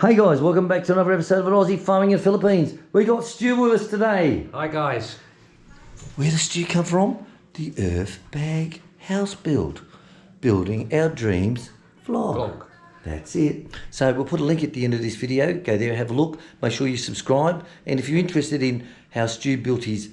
Hey guys, welcome back to another episode of An Aussie Farming in the Philippines. We got Stu with us today. Hi guys. Where does Stu come from? The Earth Bag House Building Our Dreams vlog. That's it. So we'll put a link at the end of this video. Go there, have a look. Make sure you subscribe. And if you're interested in how Stu built his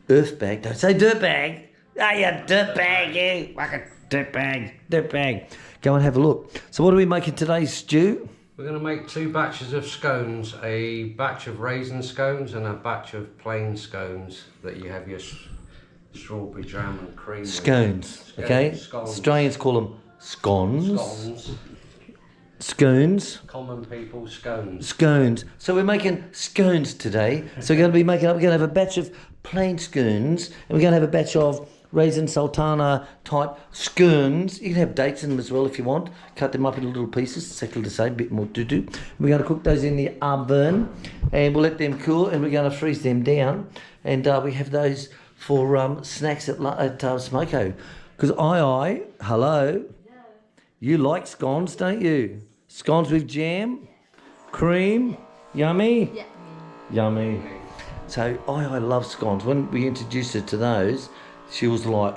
earth bag, don't say dirt bag. Ah, you dirt bag, you fucking dirt bag. Go and have a look. So what are we making today, Stu? We're going to make two batches of scones, a batch of raisin scones and a batch of plain scones that you have your strawberry jam and cream Scones, okay? Scones. Australians call them scones. Scones. Scones. Common people, scones. Scones. So we're making scones today. So we're going to be we're going to have a batch of plain scones and we're going to have a batch of raisin sultana type scones. You can have dates in them as well if you want. Cut them up into little pieces, exactly the same, bit more to-do. We're going to cook those in the oven and we'll let them cool and we're going to freeze them down. And we have those for snacks at Smoko. Because hello, you like scones, don't you? Scones with jam, cream, yummy? Yeah. Yummy. So I love scones. When we introduced her to those, she was like,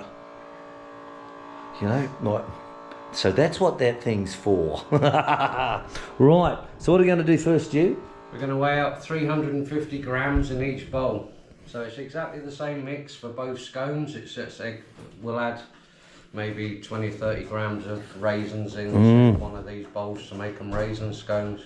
so that's what that thing's for. Right, so what are we going to do first, Stu? We're going to weigh up 350 grams in each bowl. So it's exactly the same mix for both scones. We'll add maybe 20-30 grams of raisins in one of these bowls to make them raisin scones.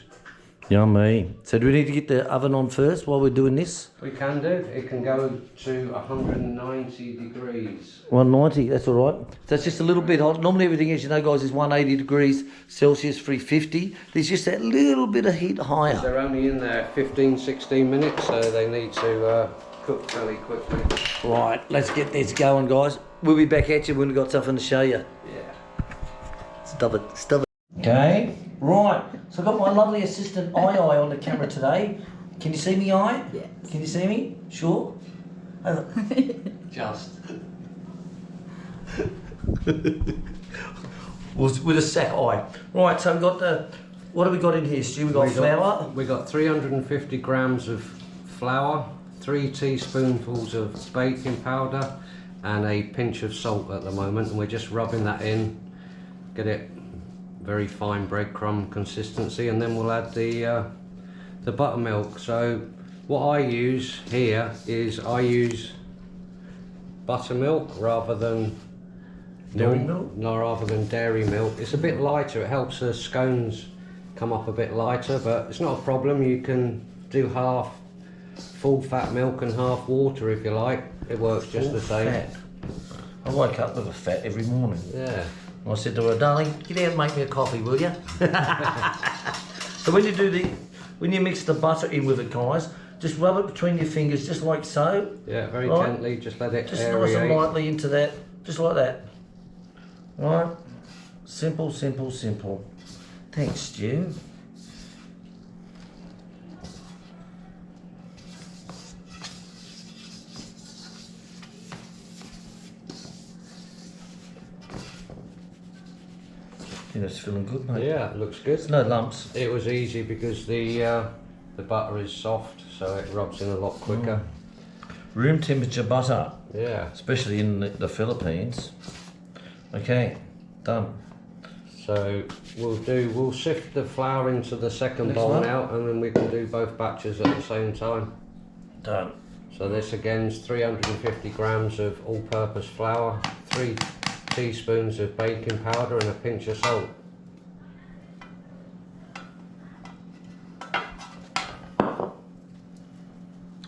Yummy. So do we need to get the oven on first while we're doing this? We can do. It can go to 190 degrees. 190, that's all right. So it's just a little bit hot. Normally everything, as you know, guys, is 180 degrees Celsius, 350. There's just that little bit of heat higher. They're only in there 15-16 minutes, so they need to cook fairly quickly. Right, let's get this going, guys. We'll be back at you when we've got something to show you. Yeah. Stop it. Okay, right. So I've got my lovely assistant Ai on the camera today. Can you see me, Ai? Yes. Can you see me? Sure? Just. With a sack Ai. Right, so we've got what have we got in here, Stu? We've got flour. We got 350 grams of flour, 3 teaspoonfuls of baking powder, and a pinch of salt at the moment. And we're just rubbing that in, get it very fine breadcrumb consistency, and then we'll add the buttermilk. So what I use here is I use buttermilk rather than Dairy milk? No, rather than dairy milk. It's a bit lighter. It helps the scones come up a bit lighter, but it's not a problem. You can do half full fat milk and half water if you like. It works just the same. Fat. I wake up with a fat every morning. Yeah. I said to her, darling, get out and make me a coffee, will you? So when you mix the butter in with it, guys, just rub it between your fingers, just like so. Yeah, very gently, just let it just aerate. nice and lightly into that, just like that. Right? Simple. Thanks, Stu. Yeah, it's feeling good, mate. Yeah, it looks good. There's no lumps. It was easy because the butter is soft, so it rubs in a lot quicker. Room temperature butter, Yeah. especially in the Philippines. Okay, done. So we'll sift the flour into the second Next bowl one. now, and then we can do both batches at the same time. Done. So this again is 350 grams of all-purpose flour, 3 teaspoons of baking powder and a pinch of salt.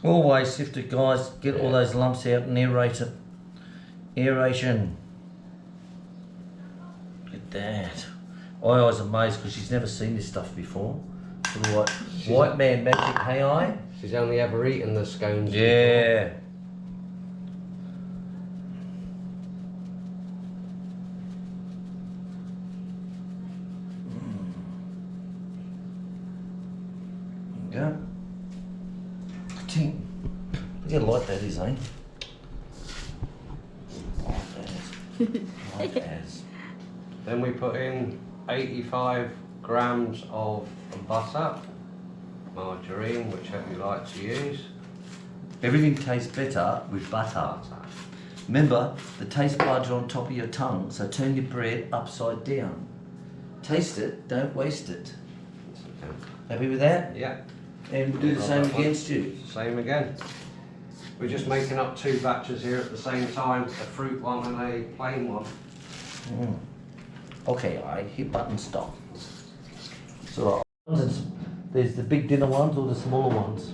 Always sift it, guys. Get all those lumps out and aerate it. Aeration. Look at that. I was amazed because she's never seen this stuff before. Sort of like white man magic, hey Ai? She's only ever eaten the scones before. Yeah. There you go. Tink. Look how light that is, eh? Light as. Then we put in 85 grams of butter, margarine, whichever you like to use. Everything tastes better with butter. Remember, the taste buds are on top of your tongue, so turn your bread upside down. Taste it, don't waste it. Okay. Happy with that? Yeah. And do the same again, Stu. Same again. We're just making up 2 batches here at the same time, a fruit one and a plain one. Okay, alright, hit button stop. So there's the big dinner ones or the smaller ones.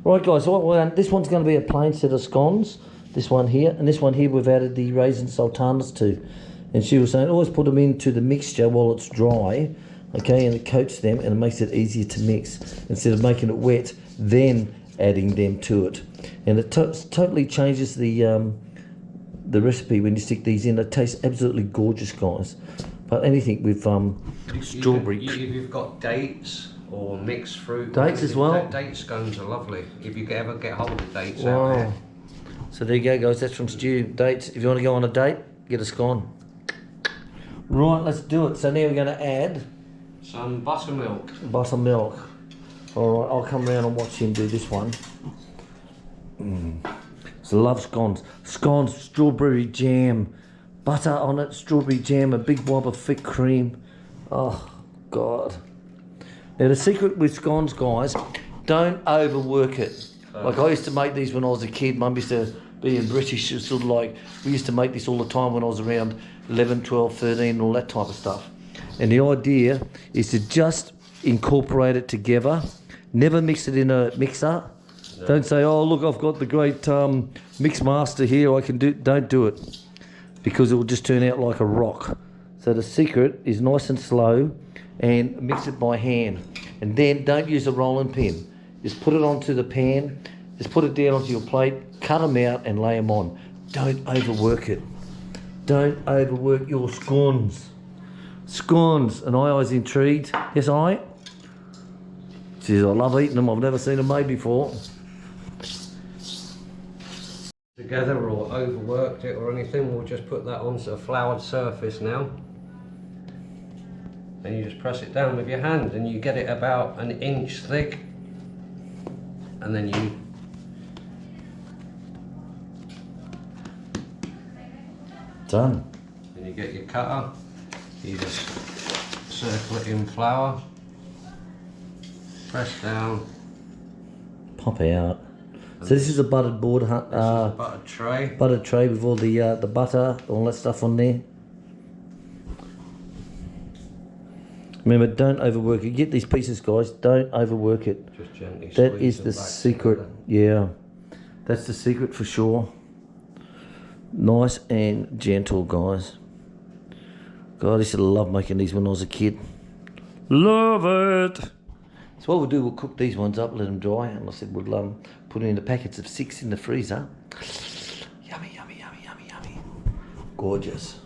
Right guys, so this one's going to be a plain set of scones. This one here, and this one here we've added the raisin sultanas to. And she was saying always put them into the mixture while it's dry, okay, and it coats them and it makes it easier to mix instead of making it wet then adding them to it. And it totally changes the recipe when you stick these in. It tastes absolutely gorgeous, guys. But anything with strawberry. You've got dates or mixed fruit. Dates as well? Date scones are lovely. If you ever get hold of dates Wow. out there. So there you go, guys. That's from Stu. Dates. If you want to go on a date, get a scone. Right, let's do it. So now we're going to add some buttermilk. Buttermilk. All right, I'll come around and watch him do this one. So I love scones. Scones, strawberry jam, butter on it, strawberry jam, a big blob of thick cream. Oh, God. Now the secret with scones, guys, don't overwork it. Like I used to make these when I was a kid. Mum used to, being British, sort of like, we used to make this all the time when I was around 11, 12, 13, and all that type of stuff. And the idea is to just incorporate it together. Never mix it in a mixer. No. Don't say, oh, look, I've got the great mix master here, I can do. Don't do it, because it will just turn out like a rock. So the secret is nice and slow, and mix it by hand. And then don't use a rolling pin. Just put it onto the pan, just put it down onto your plate, cut them out and lay them on. Don't overwork it. Don't overwork your scones. Scones, and I was intrigued. Yes, I? Jeez, I love eating them. I've never seen them made before. Together or overworked it or anything, we'll just put that onto a floured surface now. And you just press it down with your hand and you get it about an inch thick. And then you done. Then you get your cutter, you just circle it in flour, press down, pop out. So this is a buttered board, this is a buttered tray. Buttered tray with all the butter, all that stuff on there. Remember, don't overwork it. Get these pieces, guys. Don't overwork it. Just gently squeeze that is them the back secret. together. Yeah, that's the secret for sure. Nice and gentle, guys. God, I used to love making these when I was a kid. Love it. So what we'll do, we'll cook these ones up, let them dry, and I said we'll put them in the packets of 6 in the freezer. Yummy, yummy, yummy, yummy, yummy. Gorgeous.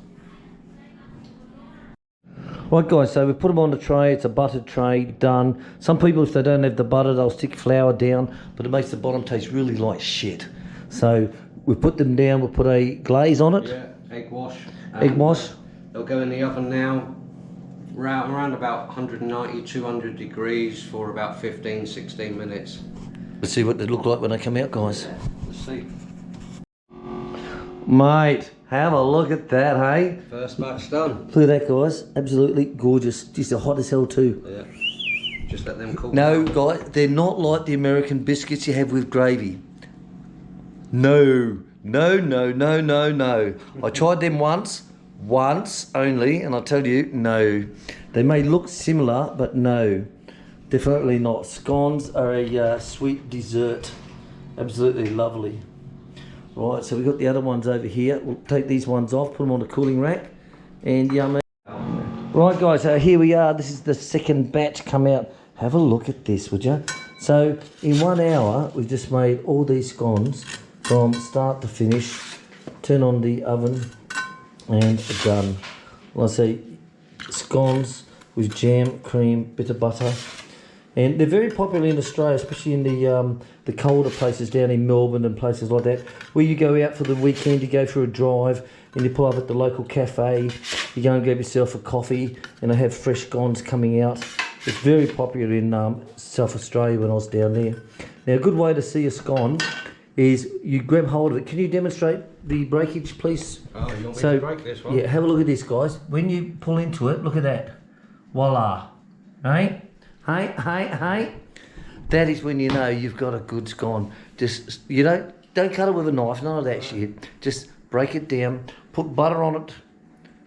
Right guys, so we put them on the tray. It's a buttered tray, done. Some people, if they don't have the butter, they'll stick flour down, but it makes the bottom taste really like shit. So we put them down, we'll put a glaze on it. Yeah, egg wash. Egg wash. They'll go in the oven now, around about 190, 200 degrees for about 15, 16 minutes. Let's see what they look like when they come out, guys. Yeah, let's see. Mate, have a look at that, hey? First batch done. Look at that, guys. Absolutely gorgeous. Just hot as hell too. Yeah. Just let them cool. No, guys, they're not like the American biscuits you have with gravy. No, no, no, no, no, no. I tried them once only, and I tell you, no. They may look similar, but no, definitely not. Scones are a sweet dessert. Absolutely lovely. Right, so we've got the other ones over here. We'll take these ones off, put them on the cooling rack, and yummy. Right guys, so here we are. This is the second batch come out. Have a look at this, would you? So in 1 hour, we've just made all these scones from start to finish. Turn on the oven and done. Well, I say scones with jam, cream, bit of butter. And they're very popular in Australia, especially in the colder places down in Melbourne and places like that, where you go out for the weekend, you go for a drive, and you pull up at the local cafe, you go and grab yourself a coffee, and they have fresh scones coming out. It's very popular in South Australia when I was down there. Now, a good way to see a scone is you grab hold of it. Can you demonstrate the breakage, please? Oh, you want me to break this one? Yeah, have a look at this, guys. When you pull into it, look at that. Voila. Right? Hey. That is when you know you've got a good scone. Just, you don't cut it with a knife, none of that shit. Just break it down, put butter on it.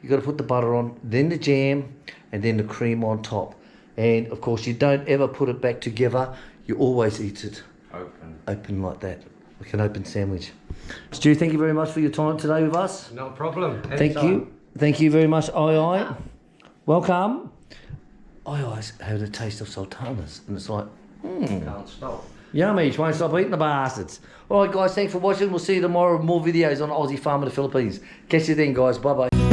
You've got to put the butter on, then the jam, and then the cream on top. And, of course, you don't ever put it back together. You always eat it open like that, like an open sandwich. Stu, thank you very much for your time today with us. No problem. Thank you. Thank you very much, Aye. Welcome. Aye's had a taste of sultanas, and it's like, Can't stop. yummy, won't stop eating the bastards. All right, guys, thanks for watching. We'll see you tomorrow with more videos on Aussie Farm in the Philippines. Catch you then, guys. Bye-bye.